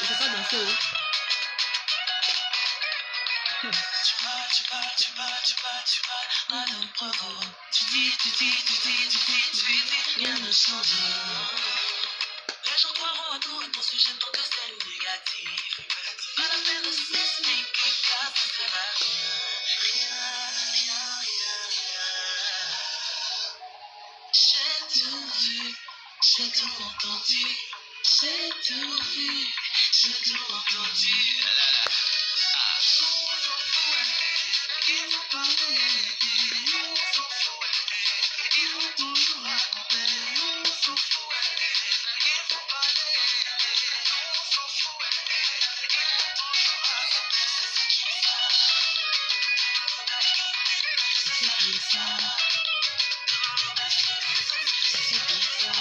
Je sais pas danser. Tu dis, rien ne change. Les gens croiront à tout à ton sujet tant que c'est négatif. Pas la peine de s'expliquer car ça sert à rien. J'ai tout vu, j'ai tout entendu. J'ai tout vu, j'ai tout entendu. Ils vont parler, ils s'en foutent. Ils vont toujours raconter, on s'en fout. Ils vont parler, on s'en fout. C'est comme ça. C'est comme ça.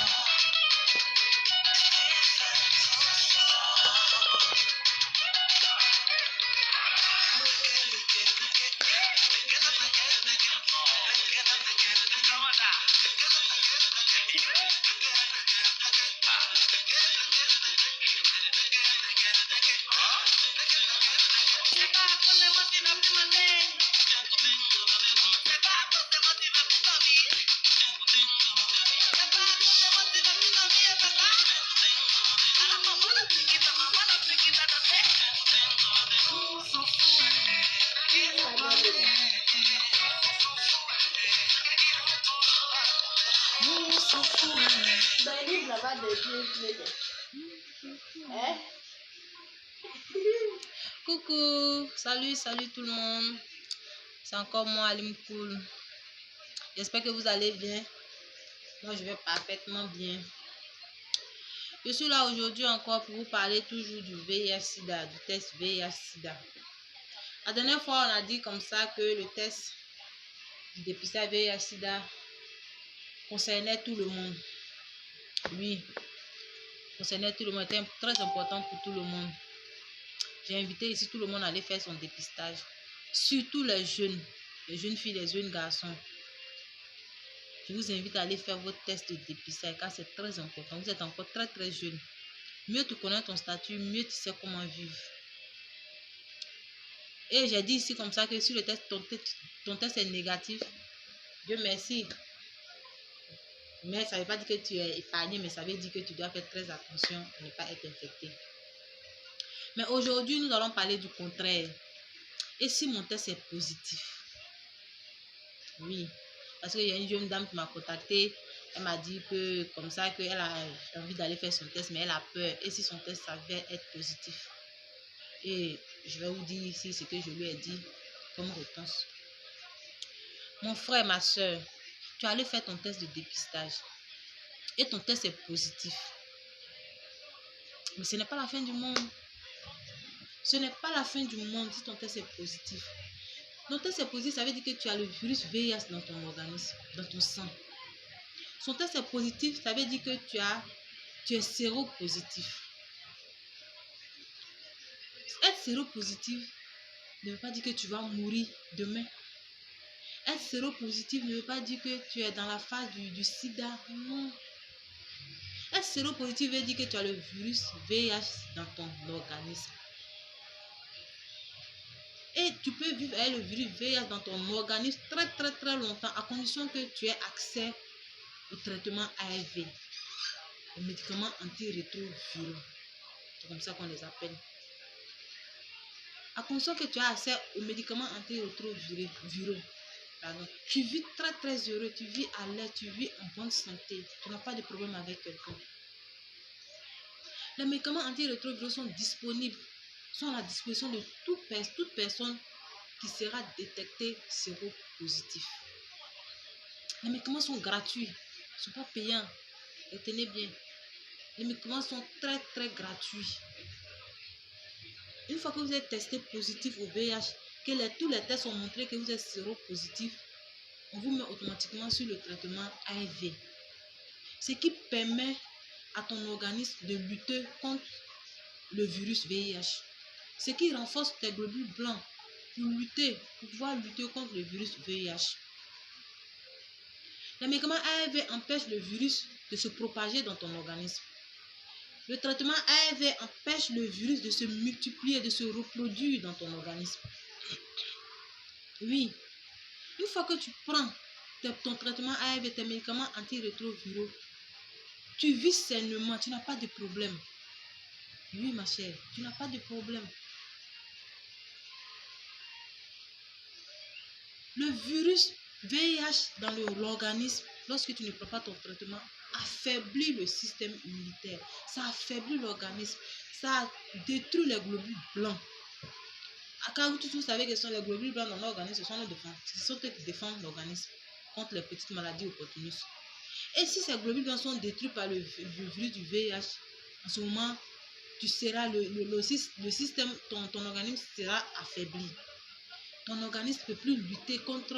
Coucou, salut tout le monde. C'est encore moi, Alim Cool. J'espère que vous allez bien. Moi, je vais parfaitement bien. Je suis là aujourd'hui encore pour vous parler toujours du VIH-Sida, du test VIH-Sida. La dernière fois, on a dit comme ça que le test du dépistage VIH-Sida concernait tout le monde. Oui, concernait tout le monde. C'était très important pour tout le monde. J'ai invité ici tout le monde à aller faire son dépistage. Surtout les jeunes filles, les jeunes garçons. Je vous invite à aller faire votre test de dépistage car c'est très important. Vous êtes encore très jeune. Mieux tu connais ton statut, mieux tu sais comment vivre. Et j'ai dit ici comme ça que si le test, ton test est négatif, Dieu merci. Mais ça ne veut pas dire que tu es épargné, mais ça veut dire que tu dois faire très attention à ne pas être infecté. Mais aujourd'hui, nous allons parler du contraire. Et si mon test est positif? Oui, parce qu'il y a une jeune dame qui m'a contacté. Elle m'a dit que comme ça, qu'elle a envie d'aller faire son test, mais elle a peur. Et si son test s'avère être positif? Et je vais vous dire ici ce que je lui ai dit comme réponse. Mon frère, ma soeur, tu es allé faire ton test de dépistage. Et ton test est positif. Mais ce n'est pas la fin du monde. Ce n'est pas la fin du monde si ton test est positif. Ton test est positif, ça veut dire que tu as le virus VIH dans ton organisme, dans ton sang. Son test est positif, ça veut dire que tu es séropositif. Être séropositif ne veut pas dire que tu vas mourir demain. Être séropositif ne veut pas dire que tu es dans la phase du sida. Non. Être séropositif veut dire que tu as le virus VIH dans ton organisme. Et tu peux vivre avec le virus VIH dans ton organisme très longtemps à condition que tu aies accès au traitement ARV, aux médicaments antirétroviraux. C'est comme ça qu'on les appelle. À condition que tu aies accès aux médicaments antirétroviraux, tu vis très heureux, tu vis à l'aise, tu vis en bonne santé, tu n'as pas de problème avec quelqu'un. Les médicaments antirétroviraux sont disponibles, sont à la disposition de toute personne qui sera détectée séropositif. Les médicaments sont gratuits, ils ne sont pas payants. Retenez bien, les médicaments sont très gratuits. Une fois que vous êtes testé positif au VIH, que tous les tests ont montré que vous êtes séropositif, on vous met automatiquement sur le traitement ARV. Ce qui permet à ton organisme de lutter contre le virus VIH. Ce qui renforce tes globules blancs pour pouvoir lutter contre le virus VIH. Les médicaments ARV empêchent le virus de se propager dans ton organisme. Le traitement ARV empêche empêche le virus de se multiplier, de se reproduire dans ton organisme. Oui, une fois que tu prends ton traitement ARV, tes médicaments antirétroviraux, tu vis sainement, tu n'as pas de problème. Oui, ma chère, tu n'as pas de problème. Le virus VIH dans l'organisme, lorsque tu ne prends pas ton traitement, affaiblit le système immunitaire. Ça affaiblit l'organisme. Ça détruit les globules blancs. Car vous savez que ce sont les globules blancs dans l'organisme, ce sont nos défenses. Ce sont eux qui défendent l'organisme contre les petites maladies opportunistes. Et si ces globules blancs sont détruits par le virus du VIH, en ce moment, tu seras le système, ton organisme sera affaibli. Ton organisme ne peut plus lutter contre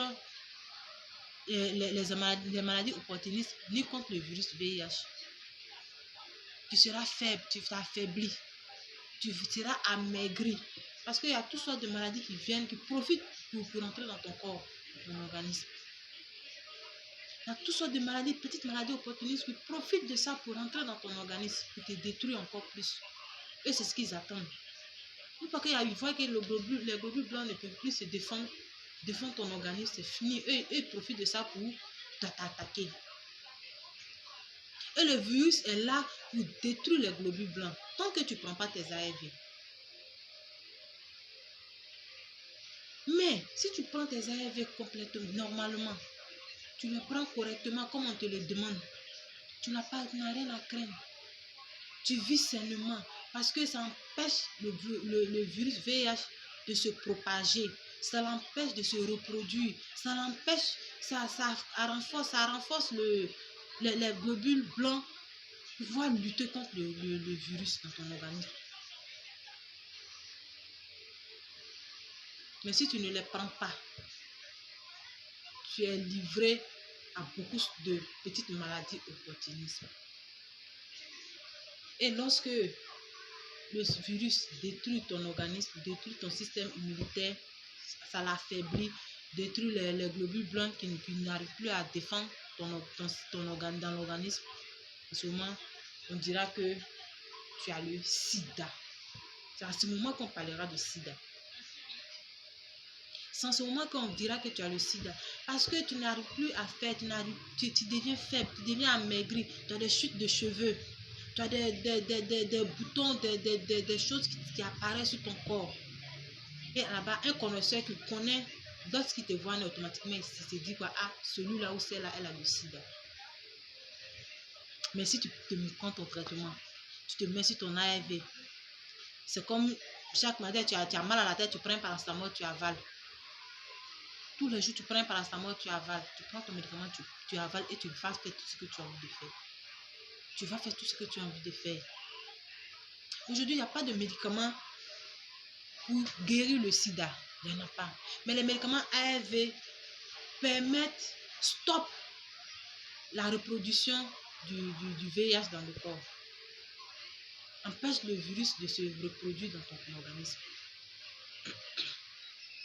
les maladies opportunistes ni contre le virus VIH. Tu seras faible, tu t'affaiblis, tu seras amaigri. Parce qu'il y a toutes sortes de maladies qui viennent, qui profitent pour entrer dans ton corps, dans ton organisme. Il y a toutes sortes de maladies, petites maladies opportunistes qui profitent de ça pour entrer dans ton organisme, pour te détruire encore plus. Et c'est ce qu'ils attendent. Une fois qu'ils voient que les globules blancs ne peuvent plus se défendre ton organisme, c'est fini. Eux, ils profitent de ça pour t'attaquer. Et le virus est là pour détruire les globules blancs. Tant que tu ne prends pas tes ARV. Mais si tu prends tes ARV complètement, normalement, tu les prends correctement comme on te le demande, tu n'as rien à craindre. Tu vis sainement parce que ça empêche le virus VIH de se propager. Ça l'empêche de se reproduire. Ça l'empêche, ça renforce les globules blancs pour pouvoir lutter contre le virus dans ton organisme. Mais si tu ne les prends pas, tu es livré à beaucoup de petites maladies opportunistes. Et lorsque le virus détruit ton organisme, détruit ton système immunitaire, ça l'affaiblit, détruit les globules blancs qui n'arrivent plus à défendre ton organe dans l'organisme. Seulement, on dira que tu as le sida. C'est à ce moment qu'on parlera de sida. C'est en ce moment qu'on dira que tu as le sida. Parce que tu n'arrives plus à faire, tu deviens faible, tu deviens amaigri, tu as des chutes de cheveux, tu as des boutons, des choses qui apparaissent sur ton corps. Et là-bas, un connaisseur qui connaît, lorsqu'il te voit automatiquement, il se dit quoi, ah, celui-là ou celle-là, elle a le sida. Mais si tu te prends ton traitement, tu te mets sur ton ARV, c'est comme chaque matin, tu as mal à la tête, tu prends un paracétamol, tu avales. Tous les jours, tu prends un paracétamol, tu avales. Tu prends ton médicament, tu avales et tu vas faire tout ce que tu as envie de faire. Tu vas faire tout ce que tu as envie de faire. Aujourd'hui, il n'y a pas de médicament pour guérir le sida. Il n'y en a pas. Mais les médicaments ARV permettent, stop la reproduction du VIH dans le corps. Empêche le virus de se reproduire dans ton organisme.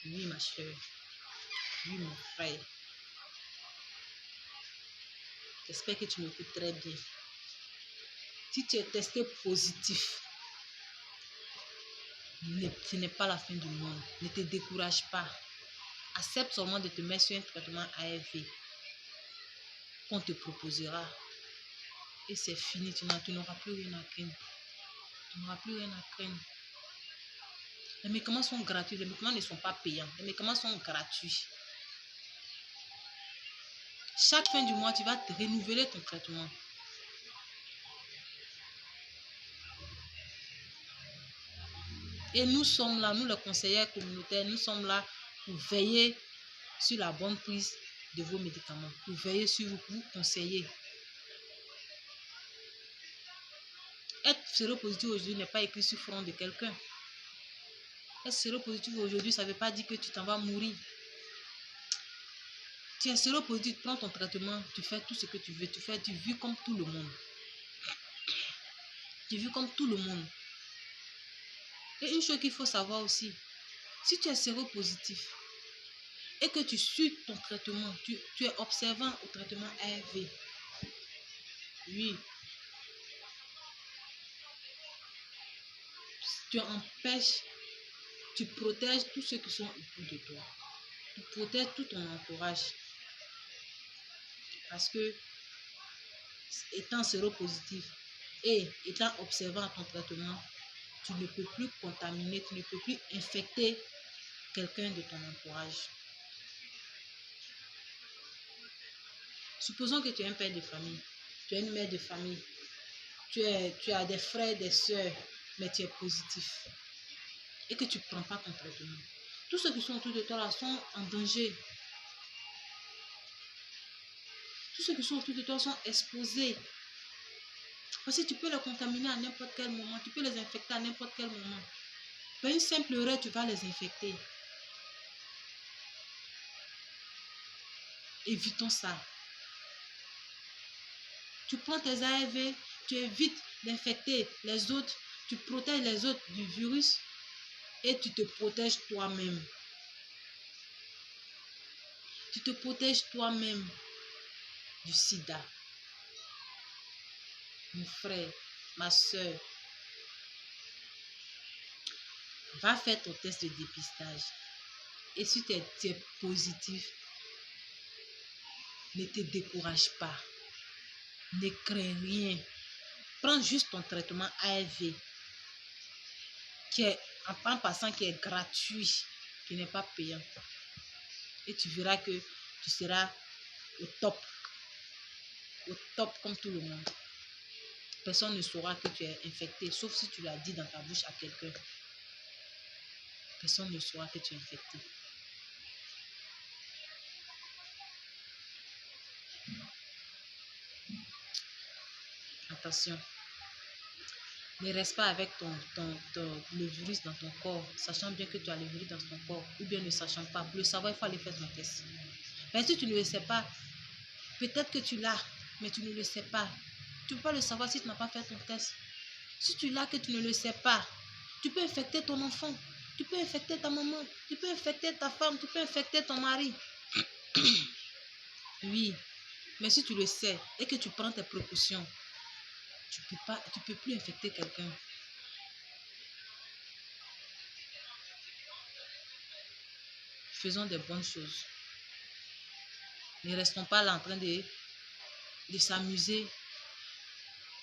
Oui, ma chère. Oui, mon frère. J'espère que tu m'écoutes très bien. Si tu es testé positif, ce n'est pas la fin du monde. Ne te décourage pas. Accepte seulement de te mettre sur un traitement ARV qu'on te proposera. Et c'est fini. Tu n'auras plus rien à craindre. Tu n'auras plus rien à craindre. Les médicaments sont gratuits. Les médicaments ne sont pas payants. Les médicaments sont gratuits. Chaque fin du mois, tu vas te renouveler ton traitement. Et nous sommes là, nous les conseillers communautaires, nous sommes là pour veiller sur la bonne prise de vos médicaments, pour veiller sur vous, pour vous conseiller. Être séropositif aujourd'hui n'est pas écrit sur le front de quelqu'un. Être séropositif aujourd'hui, ça ne veut pas dire que tu t'en vas mourir. Tu es séropositif, tu prends ton traitement, tu fais tout ce que tu veux, tu vis comme tout le monde. Tu vis comme tout le monde. Et une chose qu'il faut savoir aussi, si tu es séropositif et que tu suis ton traitement, tu es observant au traitement ARV, oui, tu empêches, tu protèges tous ceux qui sont autour de toi. Tu protèges tout ton entourage. Parce que, étant séropositif et étant observant à ton traitement, tu ne peux plus contaminer, tu ne peux plus infecter quelqu'un de ton entourage. Supposons que tu es un père de famille, tu es une mère de famille, tu as des frères, des soeurs, mais tu es positif et que tu ne prends pas ton traitement. Tous ceux qui sont autour de toi là sont en danger. Tous ceux qui sont autour de toi sont exposés. Parce que tu peux les contaminer à n'importe quel moment, tu peux les infecter à n'importe quel moment. Par une simple erreur, tu vas les infecter. Évitons ça. Tu prends tes ARV, tu évites d'infecter les autres, tu protèges les autres du virus et tu te protèges toi-même. Tu te protèges toi-même du sida. Mon frère, ma soeur, va faire ton test de dépistage. Et si tu es positif, ne te décourage pas. Ne crains rien. Prends juste ton traitement ARV qui est en passant qui est gratuit, qui n'est pas payant. Et tu verras que tu seras au top comme tout le monde. Personne ne saura que tu es infecté, sauf si tu l'as dit dans ta bouche à quelqu'un. Personne ne saura que tu es infecté. Attention. Ne reste pas avec le virus dans ton corps, sachant bien que tu as le virus dans ton corps, ou bien ne sachant pas. Pour le savoir, il faut aller faire ton test. Mais si tu ne le sais pas, peut-être que tu l'as, mais tu ne le sais pas. Tu ne peux pas le savoir si tu n'as pas fait ton test. Si tu l'as que tu ne le sais pas, tu peux infecter ton enfant, tu peux infecter ta maman, tu peux infecter ta femme, tu peux infecter ton mari. Oui, mais si tu le sais et que tu prends tes précautions, tu peux plus infecter quelqu'un. Faisons des bonnes choses. Ne restons pas là en train de s'amuser,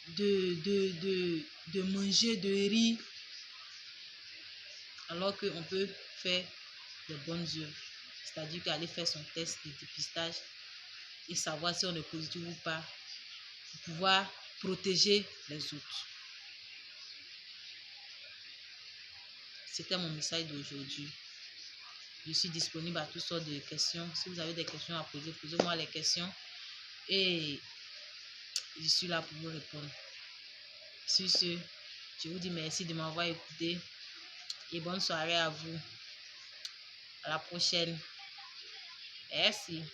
de manger, de rire, alors qu'on peut faire des bonnes œuvres. C'est-à-dire qu'aller faire son test de dépistage et savoir si on est positif ou pas, pour pouvoir protéger les autres. C'était mon message d'aujourd'hui. Je suis disponible à toutes sortes de questions. Si vous avez des questions à poser, posez-moi les questions et je suis là pour vous répondre. Sur ce, je vous dis merci de m'avoir écouté et bonne soirée à vous. À la prochaine. Merci.